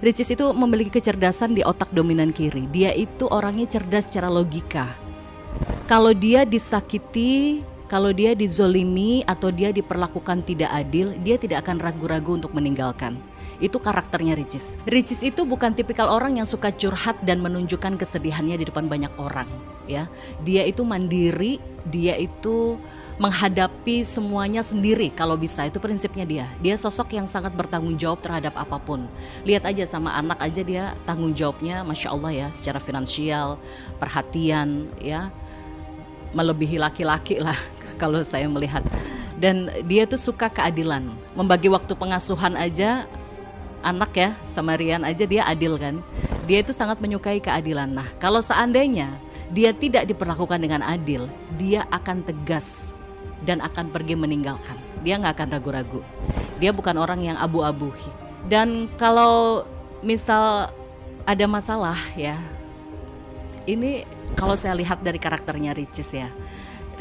Ricis itu memiliki kecerdasan di otak dominan kiri. Dia itu orangnya cerdas secara logika. Kalau dia disakiti, kalau dia dizolimi atau dia diperlakukan tidak adil, dia tidak akan ragu-ragu untuk meninggalkan. Itu karakternya Ricis. Ricis itu bukan tipikal orang yang suka curhat dan menunjukkan kesedihannya di depan banyak orang, ya. Dia itu mandiri, dia itu menghadapi semuanya sendiri kalau bisa, itu prinsipnya dia. Dia sosok yang sangat bertanggung jawab terhadap apapun. Lihat aja sama anak aja dia tanggung jawabnya Masya Allah ya, secara finansial, perhatian ya, melebihi laki-laki lah kalau saya melihat. Dan dia tuh suka keadilan, membagi waktu pengasuhan aja anak ya, sama Rian aja dia adil kan. Dia itu sangat menyukai keadilan. Nah kalau seandainya dia tidak diperlakukan dengan adil, dia akan tegas dan akan pergi meninggalkan. Dia gak akan ragu-ragu. Dia bukan orang yang abu-abu. Dan kalau misal ada masalah ya, ini kalau saya lihat dari karakternya Ricis ya,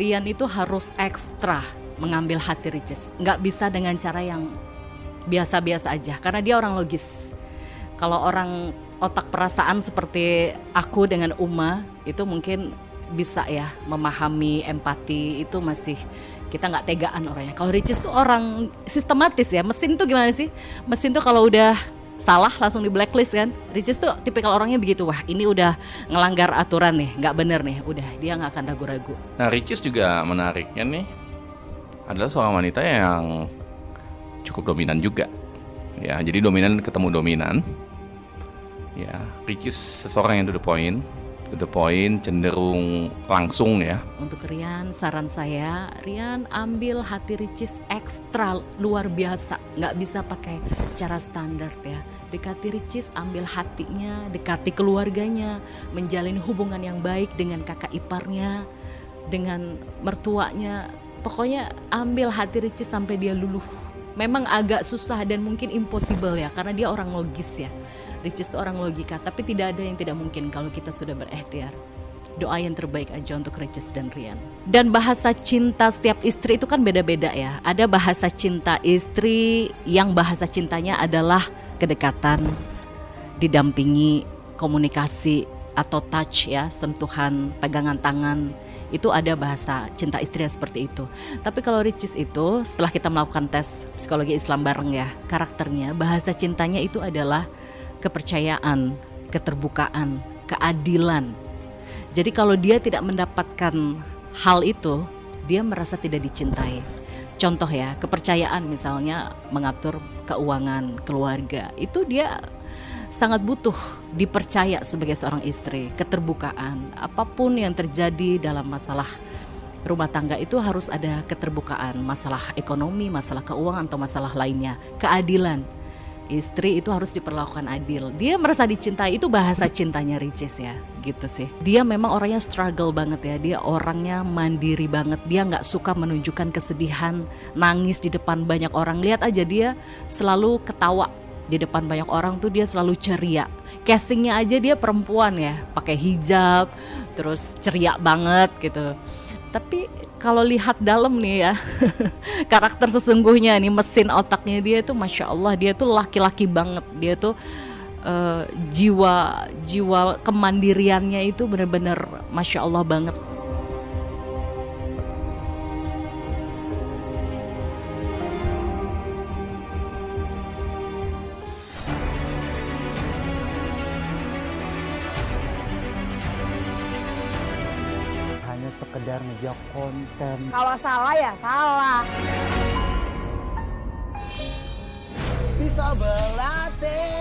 Rian itu harus ekstra mengambil hati Ricis. Gak bisa dengan cara yang biasa-biasa aja, karena dia orang logis. Kalau orang otak perasaan seperti aku dengan Uma, itu mungkin bisa ya memahami, empati, itu masih kita nggak tegaan orangnya. Kalau Ricis tuh orang sistematis ya, mesin tuh gimana sih? Mesin tuh kalau udah salah langsung di blacklist kan. Ricis tuh tipikal orangnya begitu, wah ini udah ngelanggar aturan nih, nggak bener nih, udah dia nggak akan ragu-ragu. Nah Ricis juga menariknya nih adalah seorang wanita yang cukup dominan juga ya, jadi dominan ketemu dominan ya. Ricis seseorang yang to the point, cenderung langsung ya. Untuk Rian, saran saya, Rian ambil hati Ricis ekstra luar biasa, nggak bisa pakai cara standar ya. Dekati Ricis, ambil hatinya, dekati keluarganya, menjalin hubungan yang baik dengan kakak iparnya, dengan mertuanya. Pokoknya ambil hati Ricis sampai dia luluh. Memang agak susah dan mungkin impossible ya, karena dia orang logis ya. Ricis itu orang logika, tapi tidak ada yang tidak mungkin kalau kita sudah berikhtiar. Doa yang terbaik aja untuk Ricis dan Rian. Dan bahasa cinta setiap istri itu kan beda-beda ya. Ada bahasa cinta istri yang bahasa cintanya adalah kedekatan, didampingi, komunikasi atau touch ya, sentuhan, pegangan tangan. Itu ada bahasa cinta istri seperti itu. Tapi kalau Ricis itu setelah kita melakukan tes psikologi Islam bareng ya, karakternya, bahasa cintanya itu adalah kepercayaan, keterbukaan, keadilan. Jadi kalau dia tidak mendapatkan hal itu, dia merasa tidak dicintai. Contoh ya, kepercayaan misalnya mengatur keuangan keluarga, itu dia sangat butuh dipercaya sebagai seorang istri. Keterbukaan, apapun yang terjadi dalam masalah rumah tangga itu harus ada keterbukaan. Masalah ekonomi, masalah keuangan atau masalah lainnya. Keadilan, istri itu harus diperlakukan adil. Dia merasa dicintai, itu bahasa cintanya Ricis ya, gitu sih. Dia memang orangnya struggle banget ya. Dia orangnya mandiri banget. Dia gak suka menunjukkan kesedihan, nangis di depan banyak orang. Lihat aja dia selalu ketawa di depan banyak orang tuh, dia selalu ceria. Castingnya aja dia perempuan ya, pakai hijab, terus ceria banget gitu. Tapi kalau lihat dalam nih ya, karakter sesungguhnya nih, mesin otaknya dia tuh Masya Allah, dia tuh laki-laki banget. Dia tuh jiwa kemandiriannya itu benar-benar Masya Allah banget. Sekedar ngejar konten. Kalau salah ya salah. Bisa berlatih.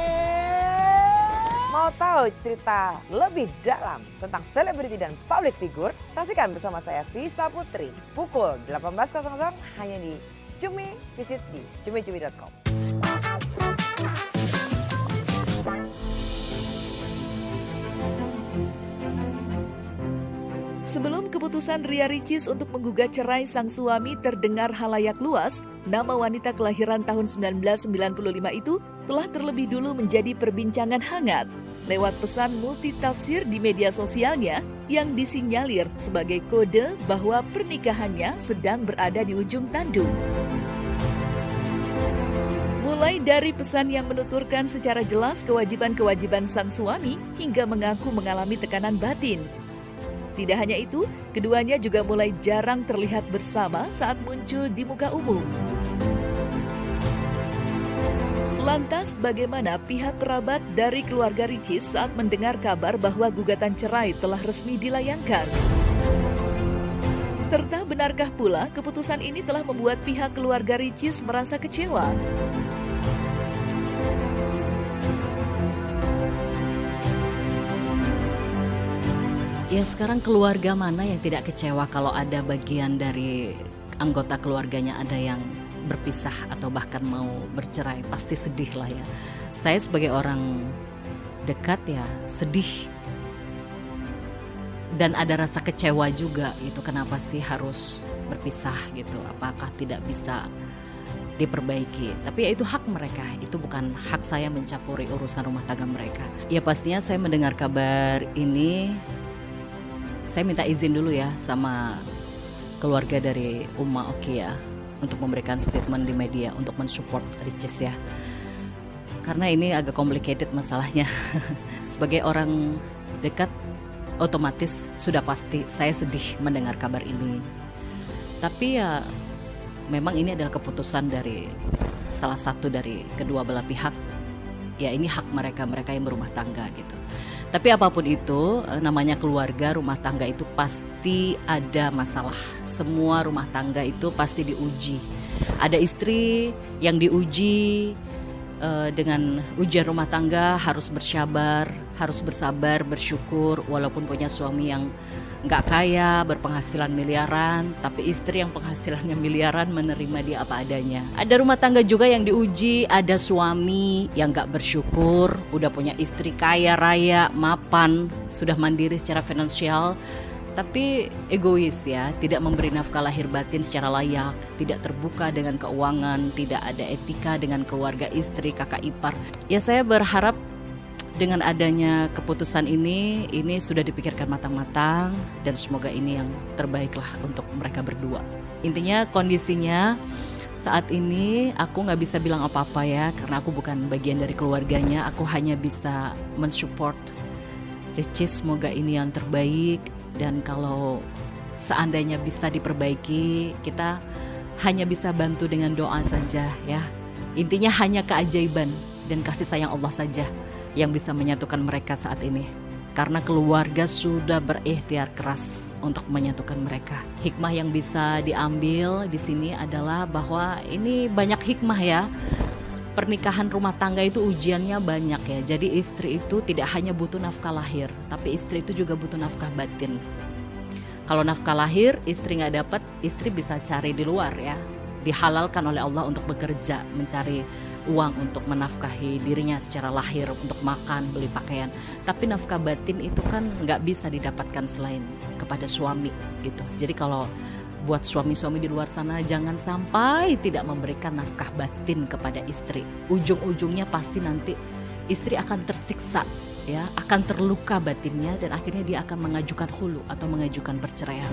Mau tahu cerita lebih dalam tentang selebriti dan public figure? Saksikan bersama saya Vista Putri pukul 18.00 hanya di Cumi. Visit di cumi.com. Sebelum keputusan Ria Ricis untuk menggugat cerai sang suami terdengar halayak luas, nama wanita kelahiran tahun 1995 itu telah terlebih dulu menjadi perbincangan hangat lewat pesan multitafsir di media sosialnya yang disinyalir sebagai kode bahwa pernikahannya sedang berada di ujung tanduk. Mulai Mulai dari pesan yang menuturkan secara jelas kewajiban-kewajiban sang suami hingga mengaku mengalami tekanan batin. Tidak hanya itu, keduanya juga mulai jarang terlihat bersama saat muncul di muka umum. Lantas bagaimana pihak kerabat dari keluarga Ricis saat mendengar kabar bahwa gugatan cerai telah resmi dilayangkan? Serta benarkah pula keputusan ini telah membuat pihak keluarga Ricis merasa kecewa? Ya sekarang keluarga mana yang tidak kecewa kalau ada bagian dari anggota keluarganya ada yang berpisah atau bahkan mau bercerai, pasti sedih lah ya. Saya sebagai orang dekat ya sedih. Dan ada rasa kecewa juga gitu, kenapa sih harus berpisah gitu, apakah tidak bisa diperbaiki. Tapi ya itu hak mereka, itu bukan hak saya mencampuri urusan rumah tangga mereka. Ya pastinya saya mendengar kabar ini, saya minta izin dulu ya sama keluarga dari Uma Oki ya untuk memberikan statement di media untuk mensupport Ricis ya. Karena ini agak complicated masalahnya. Sebagai orang dekat, otomatis sudah pasti saya sedih mendengar kabar ini. Tapi ya memang ini adalah keputusan dari salah satu dari kedua belah pihak. Ya ini hak mereka yang berumah tangga gitu. Tapi apapun itu, namanya keluarga, rumah tangga itu pasti ada masalah. Semua rumah tangga itu pasti diuji. Ada istri yang diuji dengan ujian rumah tangga, harus bersabar, bersyukur walaupun punya suami yang nggak kaya, berpenghasilan miliaran, tapi istri yang penghasilannya miliaran menerima dia apa adanya. Ada rumah tangga juga yang diuji, ada suami yang nggak bersyukur, udah punya istri kaya raya, mapan, sudah mandiri secara finansial, tapi egois ya, tidak memberi nafkah lahir batin secara layak, tidak terbuka dengan keuangan, tidak ada etika dengan keluarga istri, kakak ipar. Ya saya berharap dengan adanya keputusan ini sudah dipikirkan matang-matang dan semoga ini yang terbaik lah untuk mereka berdua. Intinya kondisinya saat ini aku nggak bisa bilang apa-apa ya, karena aku bukan bagian dari keluarganya, aku hanya bisa mensupport Ricis, semoga ini yang terbaik. Dan kalau seandainya bisa diperbaiki, kita hanya bisa bantu dengan doa saja ya. Intinya hanya keajaiban dan kasih sayang Allah saja yang bisa menyatukan mereka saat ini. Karena keluarga sudah berikhtiar keras untuk menyatukan mereka. Hikmah yang bisa diambil di sini adalah bahwa ini banyak hikmah ya. Pernikahan rumah tangga itu ujiannya banyak ya. Jadi istri itu tidak hanya butuh nafkah lahir, tapi istri itu juga butuh nafkah batin. Kalau nafkah lahir istri nggak dapat, istri bisa cari di luar ya. Dihalalkan oleh Allah untuk bekerja, mencari uang untuk menafkahi dirinya secara lahir, untuk makan, beli pakaian. Tapi nafkah batin itu kan nggak bisa didapatkan selain kepada suami gitu. Jadi kalau buat suami-suami di luar sana, jangan sampai tidak memberikan nafkah batin kepada istri. Ujung-ujungnya pasti nanti istri akan tersiksa ya, akan terluka batinnya dan akhirnya dia akan mengajukan khulu atau mengajukan perceraian.